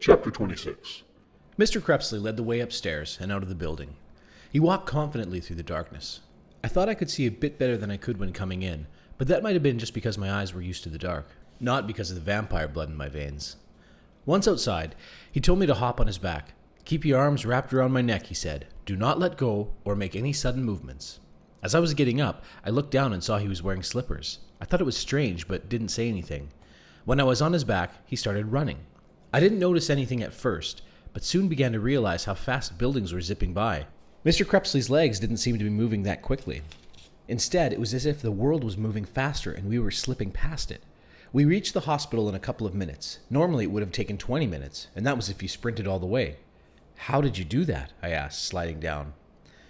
Chapter 26. Mr. Crepsley led the way upstairs and out of the building. He walked confidently through the darkness. I thought I could see a bit better than I could when coming in, but that might have been just because my eyes were used to the dark, not because of the vampire blood in my veins. Once outside, he told me to hop on his back. "Keep your arms wrapped around my neck," he said. "Do not let go or make any sudden movements." As I was getting up, I looked down and saw he was wearing slippers. I thought it was strange, but didn't say anything. When I was on his back, he started running. I didn't notice anything at first, but soon began to realize how fast buildings were zipping by. Mr. Crepsley's legs didn't seem to be moving that quickly. Instead, it was as if the world was moving faster and we were slipping past it. We reached the hospital in a couple of minutes. Normally it would have taken 20 minutes, and that was if you sprinted all the way. "How did you do that?" I asked, sliding down.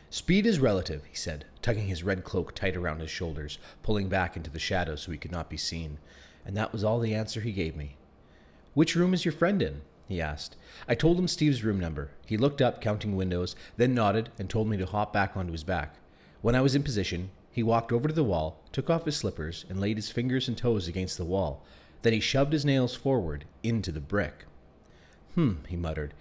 "Speed is relative," he said, tugging his red cloak tight around his shoulders, pulling back into the shadows so he could not be seen. And that was all the answer he gave me. "Which room is your friend in?" he asked. I told him Steve's room number. He looked up, counting windows, then nodded and told me to hop back onto his back. When I was in position, he walked over to the wall, took off his slippers, and laid his fingers and toes against the wall. Then he shoved his nails forward into the brick. He muttered.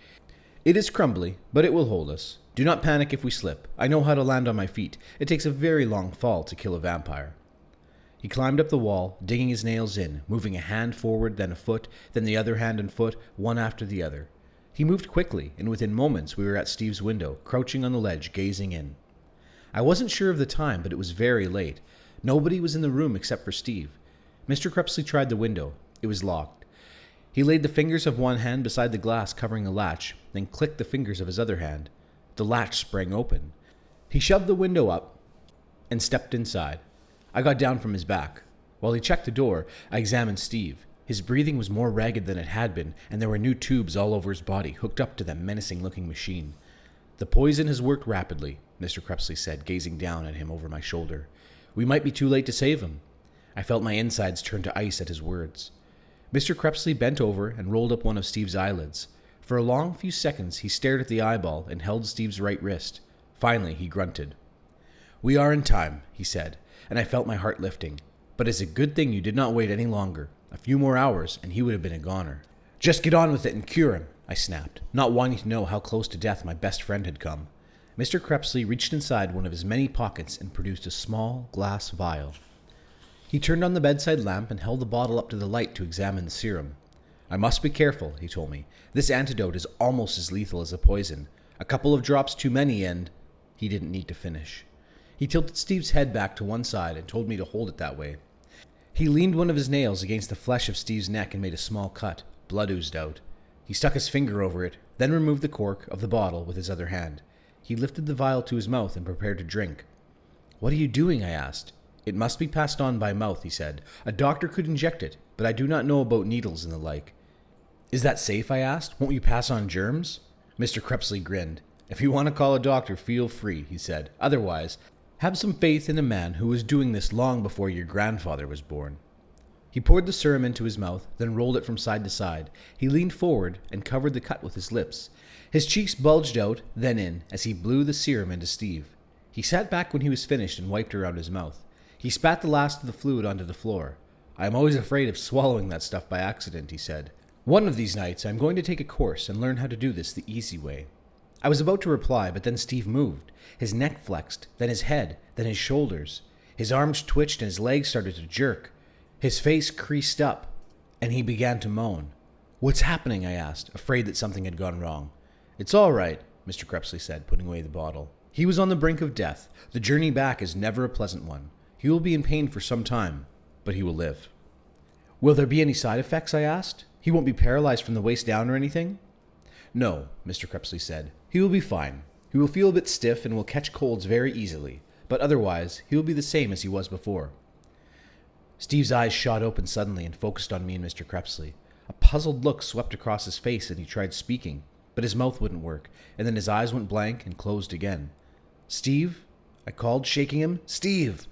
"It is crumbly, but it will hold us. Do not panic if we slip. I know how to land on my feet. It takes a very long fall to kill a vampire." He climbed up the wall, digging his nails in, moving a hand forward, then a foot, then the other hand and foot, one after the other. He moved quickly, and within moments we were at Steve's window, crouching on the ledge, gazing in. I wasn't sure of the time, but it was very late. Nobody was in the room except for Steve. Mr. Crepsley tried the window. It was locked. He laid the fingers of one hand beside the glass covering the latch, then clicked the fingers of his other hand. The latch sprang open. He shoved the window up and stepped inside. I got down from his back. While he checked the door, I examined Steve. His breathing was more ragged than it had been, and there were new tubes all over his body, hooked up to that menacing-looking machine. "The poison has worked rapidly," Mr. Crepsley said, gazing down at him over my shoulder. "We might be too late to save him." I felt my insides turn to ice at his words. Mr. Crepsley bent over and rolled up one of Steve's eyelids. For a long few seconds, he stared at the eyeball and held Steve's right wrist. Finally, he grunted. "We are in time," he said, and I felt my heart lifting. "But it's a good thing you did not wait any longer. A few more hours, and he would have been a goner." "Just get on with it and cure him," I snapped, not wanting to know how close to death my best friend had come. Mr. Crepsley reached inside one of his many pockets and produced a small glass vial. He turned on the bedside lamp and held the bottle up to the light to examine the serum. "I must be careful," he told me. "This antidote is almost as lethal as a poison. A couple of drops too many and—" He didn't need to finish. He tilted Steve's head back to one side and told me to hold it that way. He leaned one of his nails against the flesh of Steve's neck and made a small cut. Blood oozed out. He stuck his finger over it, then removed the cork of the bottle with his other hand. He lifted the vial to his mouth and prepared to drink. "What are you doing?" I asked. "It must be passed on by mouth," he said. "A doctor could inject it, but I do not know about needles and the like." "Is that safe?" I asked. "Won't you pass on germs?" Mr. Crepsley grinned. "If you want to call a doctor, feel free," he said. "Otherwise, have some faith in a man who was doing this long before your grandfather was born." He poured the serum into his mouth, then rolled it from side to side. He leaned forward and covered the cut with his lips. His cheeks bulged out, then in, as he blew the serum into Steve. He sat back when he was finished and wiped around his mouth. He spat the last of the fluid onto the floor. "I am always afraid of swallowing that stuff by accident," he said. "One of these nights I am going to take a course and learn how to do this the easy way." I was about to reply, but then Steve moved. His neck flexed, then his head, then his shoulders. His arms twitched and his legs started to jerk. His face creased up, and he began to moan. "What's happening?" I asked, afraid that something had gone wrong. "It's all right," Mr. Crepsley said, putting away the bottle. "He was on the brink of death. The journey back is never a pleasant one. He will be in pain for some time, but he will live." "Will there be any side effects?" I asked. "He won't be paralyzed from the waist down or anything?" "No," Mr. Crepsley said. "He will be fine. He will feel a bit stiff and will catch colds very easily, but otherwise he will be the same as he was before." Steve's eyes shot open suddenly and focused on me and Mr. Crepsley. A puzzled look swept across his face and he tried speaking, but his mouth wouldn't work, and then his eyes went blank and closed again. "Steve?" I called, shaking him. "Steve!"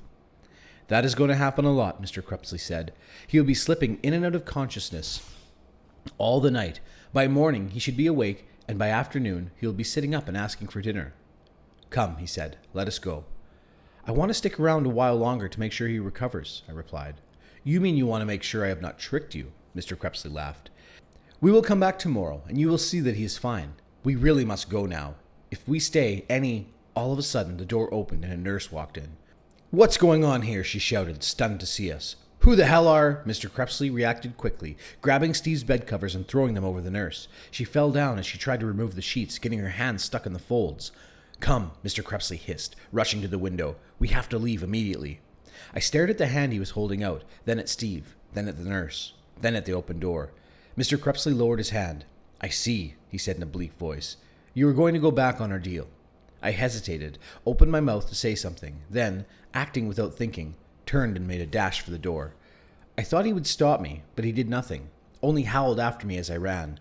"That is going to happen a lot," Mr. Crepsley said. "He will be slipping in and out of consciousness all the night. By morning he should be awake, and by afternoon he will be sitting up and asking for dinner." "Come," he said. "Let us go." "I want to stick around a while longer to make sure he recovers," I replied. "You mean you want to make sure I have not tricked you?" Mr. Crepsley laughed. We will come back tomorrow, and you will see that he is fine. We really must go now. If we stay any... All of a sudden, the door opened and a nurse walked in. "What's going on here?" she shouted, stunned to see us. "Who the hell are..." Mr. Crepsley reacted quickly, grabbing Steve's bed covers and throwing them over the nurse. She fell down as she tried to remove the sheets, getting her hands stuck in the folds. "Come," Mr. Crepsley hissed, rushing to the window. "We have to leave immediately." I stared at the hand he was holding out, then at Steve, then at the nurse, then at the open door. Mr. Crepsley lowered his hand. "I see," he said in a bleak voice. "You are going to go back on our deal." I hesitated, opened my mouth to say something, then, acting without thinking, turned and made a dash for the door. I thought he would stop me, but he did nothing, only howled after me as I ran.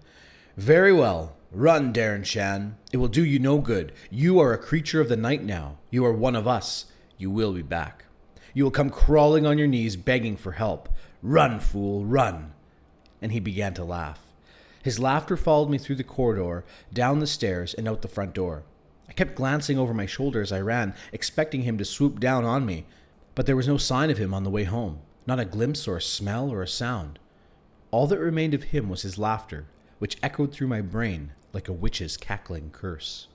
"Very well. Run, Darren Shan. It will do you no good. You are a creature of the night now. You are one of us. You will be back. You will come crawling on your knees begging for help. Run, fool, run." And he began to laugh. His laughter followed me through the corridor, down the stairs, and out the front door. I kept glancing over my shoulder as I ran, expecting him to swoop down on me, but there was no sign of him on the way home, not a glimpse or a smell or a sound. All that remained of him was his laughter, which echoed through my brain like a witch's cackling curse.